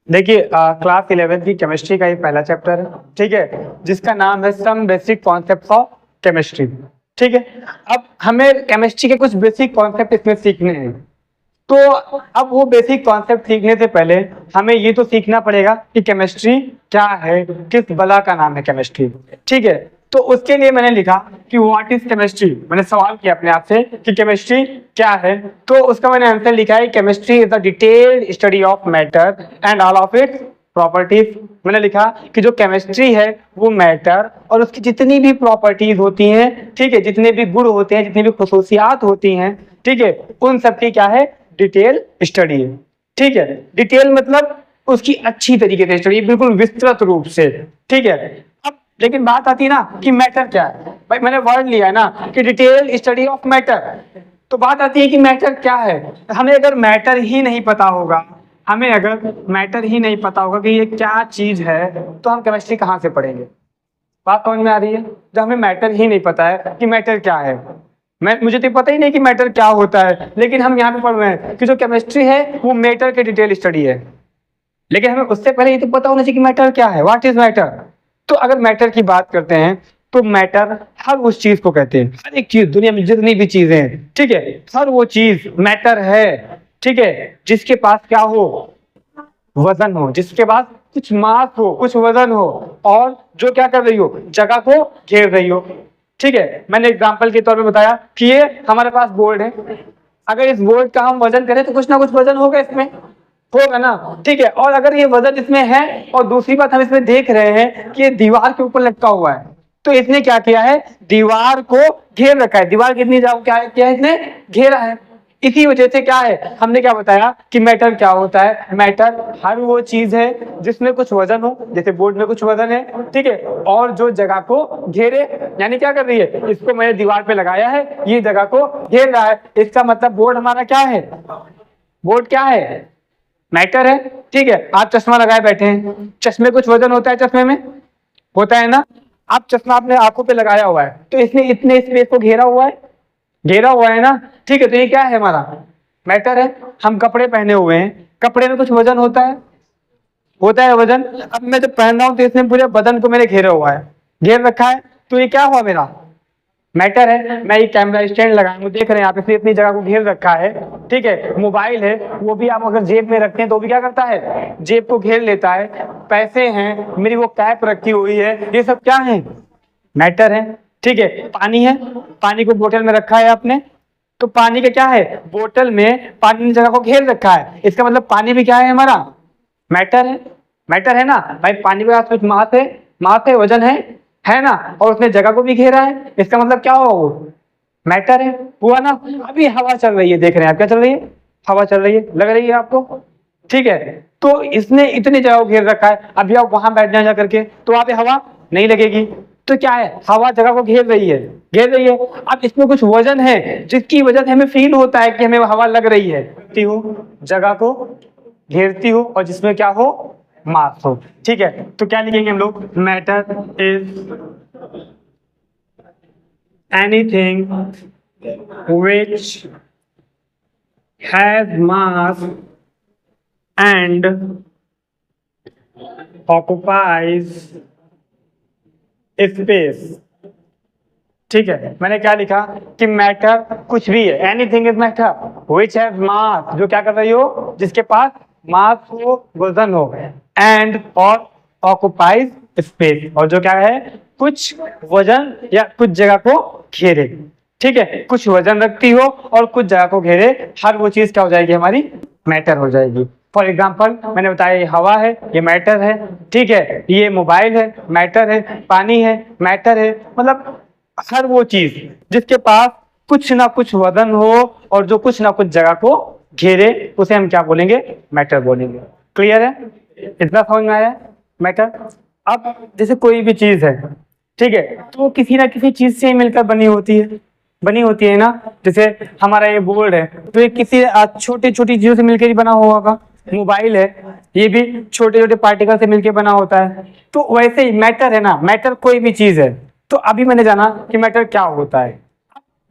देखिए क्लास 11 की केमिस्ट्री का ये पहला चैप्टर है, ठीक है, जिसका नाम है some basic concepts of chemistry. ठीक है, अब हमें केमिस्ट्री के कुछ बेसिक कॉन्सेप्ट इसमें सीखने हैं। तो अब वो बेसिक कॉन्सेप्ट सीखने से पहले हमें ये तो सीखना पड़ेगा कि केमिस्ट्री क्या है, किस बला का नाम है केमिस्ट्री। ठीक है, तो उसके लिए मैंने लिखा कि व्हाट इज केमिस्ट्री। मैंने सवाल किया अपने आप से कि केमिस्ट्री क्या है, तो उसका मैंने आंसर लिखा है chemistry is the detailed study of matter and all of its properties. मैंने लिखा कि जो केमिस्ट्री है वो मैटर और उसकी जितनी भी प्रॉपर्टीज होती हैं, ठीक है, जितने भी गुण होते हैं, जितनी भी खसूसियात होती हैं, ठीक है, उन सब की क्या है, डिटेल स्टडी है। ठीक है, डिटेल मतलब उसकी अच्छी तरीके से स्टडी, बिल्कुल विस्तृत रूप से। ठीक है, अब लेकिन बात आती है ना कि मैटर क्या है। भाई मैंने वर्ड लिया है ना कि डिटेल स्टडी ऑफ मैटर, तो बात आती है कि मैटर क्या है। हमें अगर मैटर ही नहीं पता होगा, हमें अगर मैटर ही नहीं पता होगा कि ये क्या चीज है, तो हम केमिस्ट्री कहाँ से पढ़ेंगे। बात समझ में आ रही है। जब हमें मैटर ही नहीं पता है कि मैटर क्या है, मुझे तो पता ही नहीं कि मैटर क्या होता है, लेकिन हम यहाँ पे पढ़ रहे हैं कि जो केमिस्ट्री है वो मैटर की डिटेल स्टडी है। लेकिन हमें उससे पहले ये तो पता होना चाहिए कि मैटर क्या है, व्हाट इज मैटर। तो अगर मैटर की बात करते हैं तो मैटर हर उस चीज को कहते हैं, हर एक चीज, दुनिया में जितनी भी चीजें हैं, ठीक है, हर वो चीज मैटर है। ठीक है, जिसके पास क्या हो, वजन हो, जिसके पास कुछ मास हो, कुछ वजन हो, और जो क्या कर रही हो, जगह को घेर रही हो। ठीक है, मैंने एग्जांपल के तौर पे बताया कि ये हमारे पास बोर्ड है, अगर इस बोर्ड का हम वजन करें तो कुछ ना कुछ वजन होगा, इसमें होगा ना। ठीक है, और अगर ये वजन इसमें है और दूसरी बात हम इसमें देख रहे हैं कि ये दीवार के ऊपर लटका हुआ है, तो इसने क्या किया है, दीवार को घेर रखा है। दीवार कितनी क्या है, इसने घेरा है। इसी वजह से क्या है, हमने क्या बताया कि मैटर क्या होता है। मैटर हर वो चीज है जिसमें कुछ वजन हो, जैसे बोर्ड में कुछ वजन है, ठीक है, और जो जगह को घेरे, यानी क्या कर रही है, इसको मैंने दीवार पे लगाया है, ये जगह को घेर रहा है, इसका मतलब बोर्ड हमारा क्या है, बोर्ड क्या है, मैटर है। ठीक है, आप चश्मा लगाए बैठे हैं, चश्मे कुछ वजन होता है, चश्मे में होता है ना। आप चश्मा अपने आंखों पे लगाया हुआ है, तो इसने इतने स्पेस को घेरा हुआ है, घेरा हुआ है ना। ठीक है, तो ये क्या है, हमारा मैटर है। हम कपड़े पहने हुए हैं, कपड़े में कुछ वजन होता है वजन। अब मैं जब पहन रहा हूं तो इसने पूरे बदन को मेरे घेरा हुआ है, घेर रखा है, तो ये क्या हुआ, मेरा मैटर है। मैं ये कैमरा स्टैंड लगाया, देख रहे हैं आप, इसने इतनी जगह को घेर रखा है। ठीक है, मोबाइल है, वो भी आप अगर जेब में रखते हैं तो भी क्या करता है, जेब को घेर लेता है। पैसे हैं, मेरी वो कैप रखी हुई है, ये सब क्या है, मैटर है। ठीक है, पानी है, पानी को बोतल में रखा है आपने, तो पानी का क्या है, बोतल में पानी ने जगह को घेर रखा है, इसका मतलब पानी भी क्या है, हमारा मैटर है। मैटर है ना भाई, पानी के पास कुछ मास है, वजन है ना, और उसने जगह को भी घेरा है, इसका मतलब क्या होगा, वो मैटर है, हुआ ना। अभी हवा चल रही है, देख रहे हैं आप, क्या चल रही है, हवा चल रही है, लग रही है आपको। ठीक है, तो इसने इतनी जगह को घेर रखा है, अभी आप वहां बैठ जाए जा करके तो वहां पे हवा नहीं लगेगी, तो क्या है, हवा जगह को घेर रही है, घेर रही है। अब इसमें कुछ वजन है जिसकी वजह से हमें फील होता है कि हमें हवा लग रही है, जगह को घेरती हो और जिसमें क्या हो, मास हो। ठीक है, तो क्या लिखेंगे हम लोग, matter is anything which has mass and occupies space. ठीक है, मैंने क्या लिखा कि मैटर कुछ भी है, anything is matter which has मास, जो क्या कर रही हो, जिसके पास मास हो, वजन हो, एंड और ऑक्युपाइज स्पेस, और जो क्या है, कुछ वजन या कुछ जगह को घेरे। ठीक है, कुछ वजन रखती हो और कुछ जगह को घेरे, हर वो चीज क्या हो जाएगी, हमारी मैटर हो जाएगी। फॉर एग्जाम्पल मैंने बताया ये हवा है, ये मैटर है। ठीक है, ये मोबाइल है, मैटर है, पानी है, मैटर है, मतलब हर वो चीज जिसके पास कुछ ना कुछ वजन हो और जो कुछ ना कुछ जगह को घेरे, उसे हम क्या बोलेंगे, मैटर बोलेंगे। क्लियर है, इतना समझ में आया है मैटर। अब जैसे कोई भी चीज है, ठीक है, तो किसी ना किसी चीज से मिलकर बनी होती है ना। जैसे हमारा ये बोर्ड है, तो ये किसी छोटी छोटी चीजों से मिलकर ही बना हुआ होगा। मोबाइल है, ये भी छोटे छोटे पार्टिकल से मिलकर बना होता है। तो वैसे ही मैटर है ना, मैटर कोई भी चीज है। तो अभी मैंने जाना कि मैटर क्या होता है,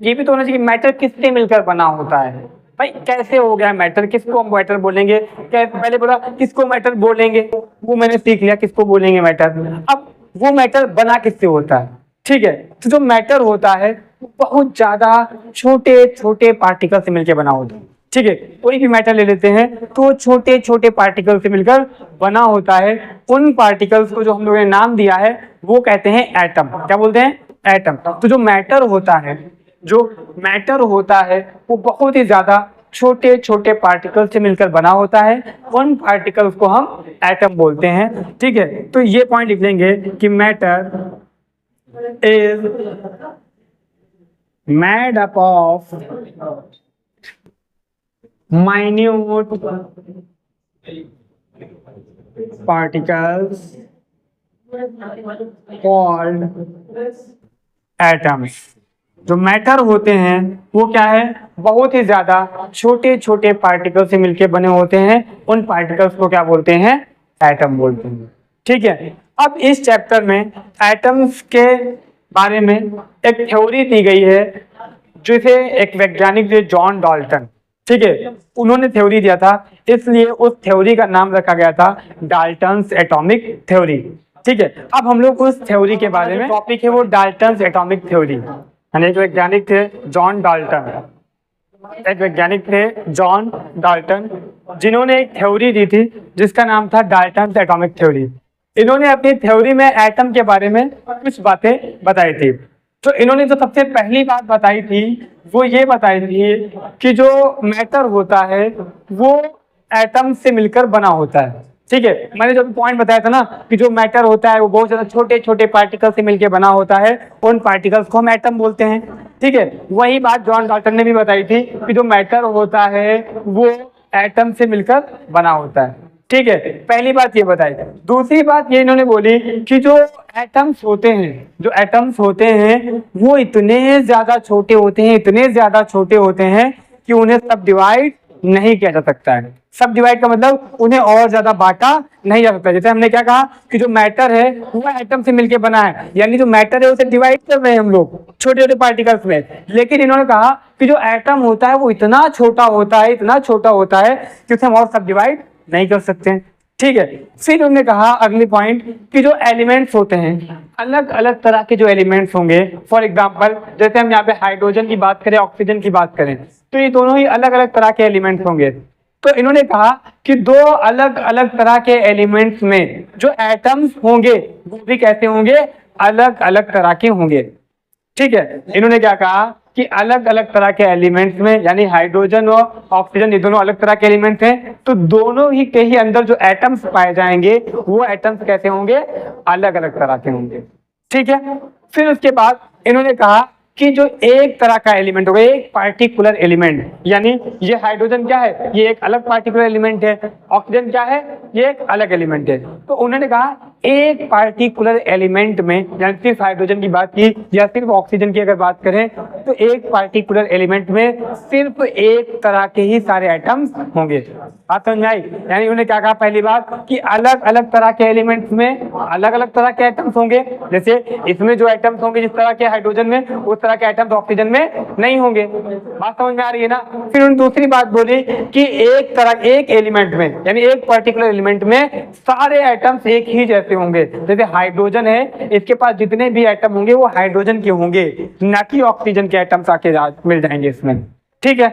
ये भी तो होना चाहिए कि मैटर किससे मिलकर बना होता है। भाई कैसे हो गया मैटर, किसको हम मैटर बोलेंगे, पहले बोला किसको मैटर बोलेंगे, वो मैंने सीख लिया किसको बोलेंगे मैटर। अब वो मैटर बना किससे होता है, ठीक है। तो जो मैटर होता है बहुत ज्यादा छोटे छोटे पार्टिकल से मिलकर बना होता है, ठीक है। कोई भी मैटर ले लेते हैं तो छोटे छोटे पार्टिकल से मिलकर बना होता है। उन पार्टिकल्स को जो हम लोगों ने नाम दिया है वो कहते हैं एटम। क्या बोलते हैं, एटम। तो जो मैटर होता है, जो मैटर होता है वो बहुत ही ज्यादा छोटे छोटे पार्टिकल से मिलकर बना होता है। उन पार्टिकल्स को हम एटम बोलते हैं, ठीक है। तो ये पॉइंट लिख लेंगे कि matter is made up of minute particles called atoms। जो मैटर होते हैं वो क्या है, बहुत ही ज्यादा छोटे छोटे पार्टिकल से मिलके बने होते हैं। उन पार्टिकल्स को क्या बोलते हैं, एटम बोलते हैं, ठीक है। अब इस चैप्टर में एटम्स के बारे में एक थ्योरी दी गई है जिसे एक वैज्ञानिक थे जॉन डाल्टन, ठीक है, उन्होंने थ्योरी दिया था, इसलिए उस थ्योरी का नाम रखा गया था डाल्टन्स एटॉमिक थ्योरी, ठीक है। अब हम लोग उस थ्योरी के बारे में, टॉपिक है वो डाल्टन्स एटॉमिक थ्योरी। एक वैज्ञानिक थे जॉन डाल्टन, एक वैज्ञानिक थे जॉन डाल्टन जिन्होंने एक थ्योरी दी थी जिसका नाम था डाल्टन्स एटॉमिक थ्योरी। इन्होंने अपनी थ्योरी में एटम के बारे में कुछ बातें बताई थी। तो इन्होंने जो सबसे पहली बात बताई थी वो ये बताई थी कि जो मैटर होता है वो एटम से मिलकर बना होता है, ठीक है। मैंने जो पॉइंट बताया था ना कि जो मैटर होता है वो बहुत ज्यादा छोटे छोटे पार्टिकल से मिलकर बना होता है, उन पार्टिकल्स को हम एटम बोलते हैं, ठीक है। वही बात जॉन डाल्टन ने भी बताई थी कि जो मैटर होता है वो एटम से मिलकर बना होता है, ठीक है। पहली बात ये बताई। दूसरी बात ये इन्होंने बोली कि जो एटम्स होते हैं, जो एटम्स होते हैं वो इतने ज्यादा छोटे होते हैं, इतने ज्यादा छोटे होते हैं कि उन्हें सब डिवाइड नहीं किया जा सकता है। सब डिवाइड का मतलब उन्हें और ज्यादा बांटा नहीं जा सकता। जैसे हमने क्या कहा कि जो मैटर है वो एटम से मिलकर बना है, यानी जो मैटर है उसे डिवाइड कर रहे हैं हम लोग छोटे छोटे पार्टिकल्स में। लेकिन इन्होंने कहा कि जो एटम होता है वो इतना छोटा होता है, इतना छोटा होता है कि उसे हम और सब डिवाइड नहीं कर सकते हैं, ठीक है। फिर उन्होंने कहा अगली पॉइंट कि जो एलिमेंट्स होते हैं, अलग अलग तरह के जो एलिमेंट्स होंगे, फॉर एग्जांपल जैसे हम यहाँ पे हाइड्रोजन की बात करें, ऑक्सीजन की बात करें, तो ये दोनों ही अलग अलग तरह के एलिमेंट्स होंगे। तो इन्होंने कहा कि दो अलग अलग तरह के एलिमेंट्स में जो एटम्स होंगे वो भी कैसे होंगे, अलग अलग तरह के होंगे, ठीक है। इन्होंने क्या कहा कि अलग अलग तरह के एलिमेंट्स में, यानी हाइड्रोजन और ऑक्सीजन ये दोनों अलग तरह के एलिमेंट्स हैं, तो दोनों ही के ही अंदर जो एटम्स पाए जाएंगे वो एटम्स कैसे होंगे, अलग अलग तरह के होंगे, ठीक है। फिर उसके बाद इन्होंने कहा कि जो एक तरह का एलिमेंट होगा, एक पार्टिकुलर एलिमेंट, यानी ये हाइड्रोजन क्या है, ये एक अलग पार्टिकुलर एलिमेंट है, ऑक्सीजन क्या है, ये एक अलग एलिमेंट है। तो उन्होंने कहा एक पार्टिकुलर एलिमेंट में, यानी सिर्फ हाइड्रोजन की बात की या सिर्फ ऑक्सीजन की अगर बात करें, तो एक पार्टिकुलर एलिमेंट में सिर्फ एक तरह के ही सारे एटम्स होंगे। बात समझ में आई? यानी उन्होंने क्या कहा, पहली बात कि अलग अलग तरह के एलिमेंट्स में अलग अलग तरह के एटम्स होंगे। जैसे इसमें जो एटम्स होंगे जिस तरह के हाइड्रोजन में, उस तरह के एटम्स ऑक्सीजन में नहीं होंगे। बात समझ में आ रही है ना? फिर उन्होंने दूसरी बात बोली कि एक एलिमेंट में, यानी एक पर्टिकुलर एलिमेंट में सारे एटम्स एक ही जैसे होंगे। जैसे हाइड्रोजन है, इसके पास जितने भी एटम होंगे वो हाइड्रोजन के होंगे, ना कि ऑक्सीजन के एटम्स आके मिल जाएंगे इसमें, ठीक है।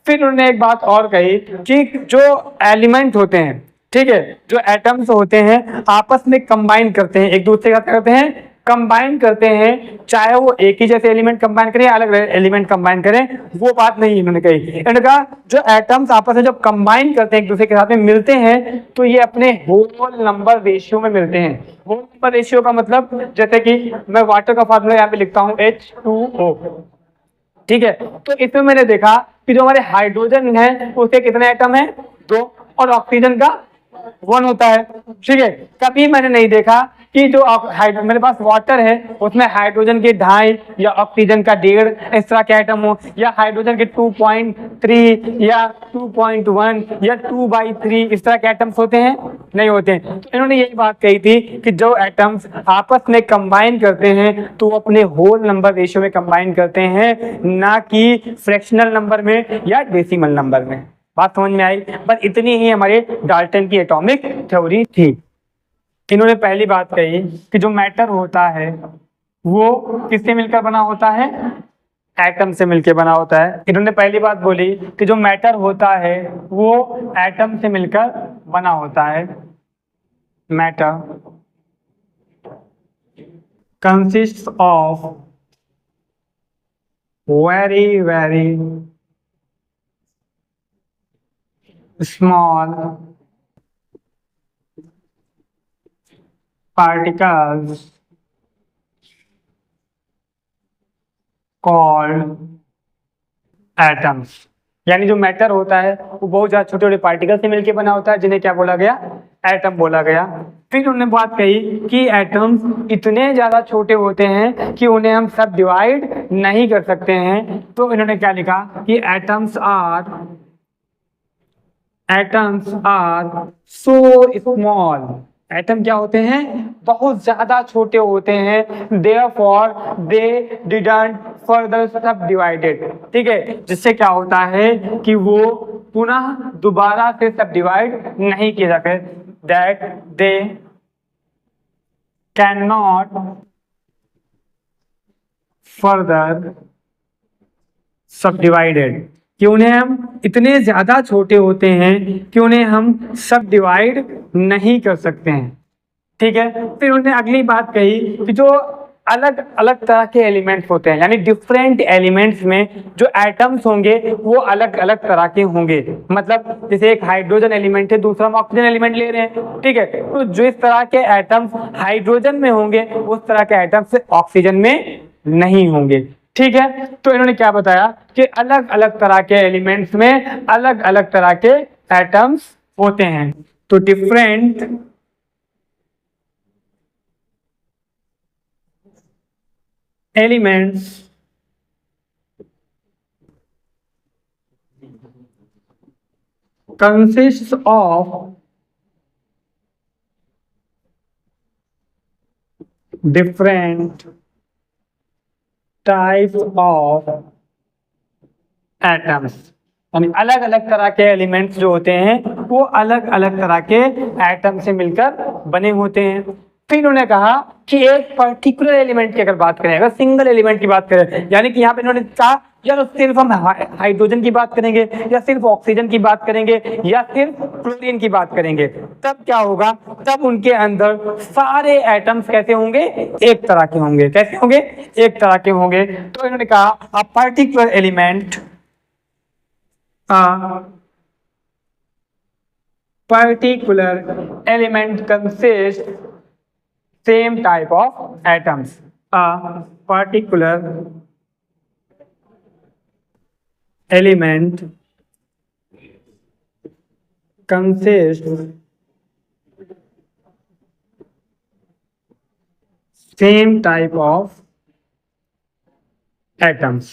फिर उन्होंने एक बात और कही कि जो एलिमेंट होते हैं, ठीक है, जो एटम्स होते हैं आपस में कंबाइन करते हैं, एक दूसरे का करते हैं, कंबाइन करते हैं, चाहे वो एक ही जैसे एलिमेंट कंबाइन करें, अलग एलिमेंट कंबाइन करें, वो बात नहीं इन्होंने कही। इन्होंने कहा जो एटम्स आपस में जब कंबाइन करते हैं, एक दूसरे के साथ में मिलते हैं, तो ये अपने होल नंबर रेशियो में मिलते हैं। होल नंबर रेशियो का मतलब, जैसे कि मैं वाटर का फार्मूला यहाँ पे लिखता हूँ H2O, ठीक है। तो इसमें मैंने देखा कि जो हमारे हाइड्रोजन है उसके कितने एटम है, 2, और ऑक्सीजन का वन होता है। ठीक है, कभी मैंने नहीं देखा कि जो मेरे पास वाटर है उसमें हाइड्रोजन के 2.5 या ऑक्सीजन का 1.5 इस तरह के आइटम हो, या हाइड्रोजन के 2.3 या 2.1 या 2/3 इस तरह के आइटम्स होते हैं, नहीं होते हैं। तो इन्होंने यही बात कही थी कि जो एटम्स आपस में कंबाइन करते हैं तो वो अपने होल नंबर रेशियो में कंबाइन करते हैं, ना कि फ्रैक्शनल नंबर में या डेसिमल नंबर में। बात समझ में आई? बस इतनी ही हमारे डाल्टन की एटॉमिक थ्योरी थी। इन्होंने पहली बात कही कि जो मैटर होता है वो किससे मिलकर बना होता है? एटम से मिलकर बना होता है। इन्होंने पहली बात बोली कि जो मैटर होता है वो एटम से मिलकर बना होता है। Matter consists of very small particles called atoms। यानी जो मैटर होता है वो बहुत ज्यादा छोटे छोटे पार्टिकल से मिलकर बना होता है, जिन्हें क्या बोला गया? एटम बोला गया। फिर उन्होंने बात कही कि एटम्स इतने ज्यादा छोटे होते हैं कि उन्हें हम सब डिवाइड नहीं कर सकते हैं। तो इन्होंने क्या लिखा कि atoms are so small. Atom क्या होते हैं? बहुत ज्यादा छोटे होते हैं। Therefore they didn't further subdivided. ठीक है, जिससे क्या होता है कि वो पुनः दोबारा से सब डिवाइड नहीं किए जाते। That they can not further सब डिवाइडेड, कि उन्हें हम इतने ज्यादा छोटे होते हैं कि उन्हें हम सब डिवाइड नहीं कर सकते हैं। ठीक है, फिर उन्होंने अगली बात कही कि जो अलग अलग तरह के एलिमेंट्स होते हैं, यानी डिफरेंट एलिमेंट्स में जो एटम्स होंगे वो अलग अलग तरह के होंगे। मतलब जैसे एक हाइड्रोजन एलिमेंट है, दूसरा हम ऑक्सीजन एलिमेंट ले रहे हैं। ठीक है, तो जिस तरह के एटम्स हाइड्रोजन में होंगे उस तरह के एटम्स ऑक्सीजन में नहीं होंगे। ठीक है, तो इन्होंने क्या बताया कि अलग अलग तरह के एलिमेंट्स में अलग अलग तरह के एटम्स होते हैं। तो different elements consists of different types of atoms। यानी अलग अलग तरह के एलिमेंट्स जो होते हैं वो अलग अलग तरह के एटम से मिलकर बने होते हैं। फिर उन्होंने कहा कि एक पर्टिकुलर एलिमेंट की अगर बात करें, अगर सिंगल एलिमेंट की बात करें, यानी कि यहाँ पे इन्होंने कहा या तो सिर्फ हम हाइड्रोजन की बात करेंगे, या सिर्फ ऑक्सीजन की बात करेंगे, या सिर्फ क्लोरीन की बात करेंगे, तब क्या होगा? तब उनके अंदर सारे एटम्स कैसे होंगे? एक तरह के होंगे। कैसे होंगे? एक तरह के होंगे। तो इन्होंने कहा a particular element consists same type of atoms। A particular element consists same type of atoms।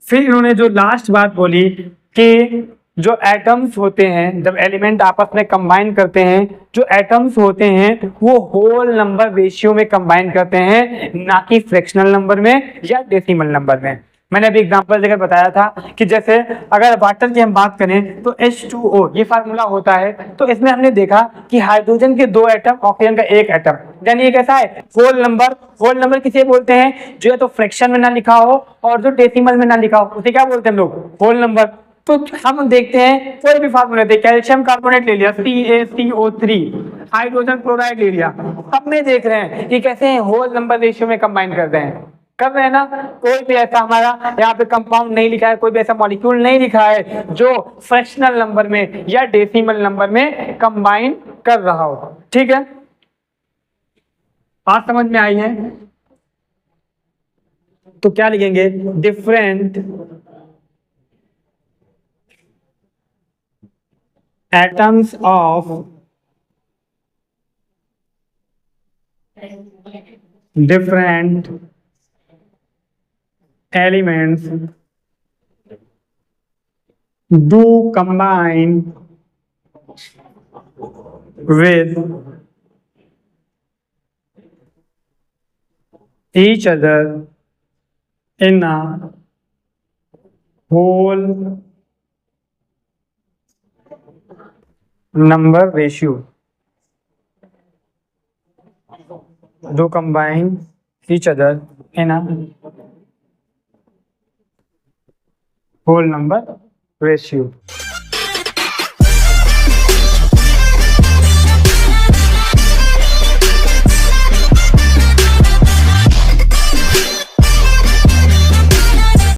फिर इन्होंने जो लास्ट बात बोली कि जो एटम्स होते हैं, जब एलिमेंट आपस में कंबाइन करते हैं, जो एटम्स होते हैं वो होल नंबर रेशियो में कंबाइन करते हैं, ना कि फ्रैक्शनल नंबर में या डेसिमल नंबर में। मैंने अभी एग्जांपल देकर बताया था कि जैसे अगर वाटर की हम बात करें तो H2O ये फार्मूला होता है। तो इसमें हमने देखा कि हाइड्रोजन के 2 एटम, ऑक्सीजन का 1 एटम, यानी ये कैसा है? Whole number. होल नंबर किसे बोलते हैं? जो है तो फ्रैक्शन में ना लिखा हो और जो डेसिमल में ना लिखा हो, उसे क्या बोलते हैं हम लोग? Whole number. तो हम देखते हैं कोई भी फार्मूला दे, कैल्शियम कार्बोनेट ले लिया CaCO3, हाइड्रोजन क्लोराइड ले लिया, सब में देख रहे हैं कि कैसे होल नंबर रेशियो में कंबाइन कर रहे हैं, कर रहे हैं ना। कोई भी ऐसा हमारा यहाँ पे कंपाउंड नहीं लिखा है, कोई भी ऐसा मॉलिक्यूल नहीं लिखा है जो फ्रैक्शनल नंबर में या डेसिमल नंबर में कंबाइन कर रहा हो। ठीक है, बात समझ में आई है? तो क्या लिखेंगे? Different atoms of different elements do combine with each other in a whole number ratio. Do combine each other in a whole number ratio.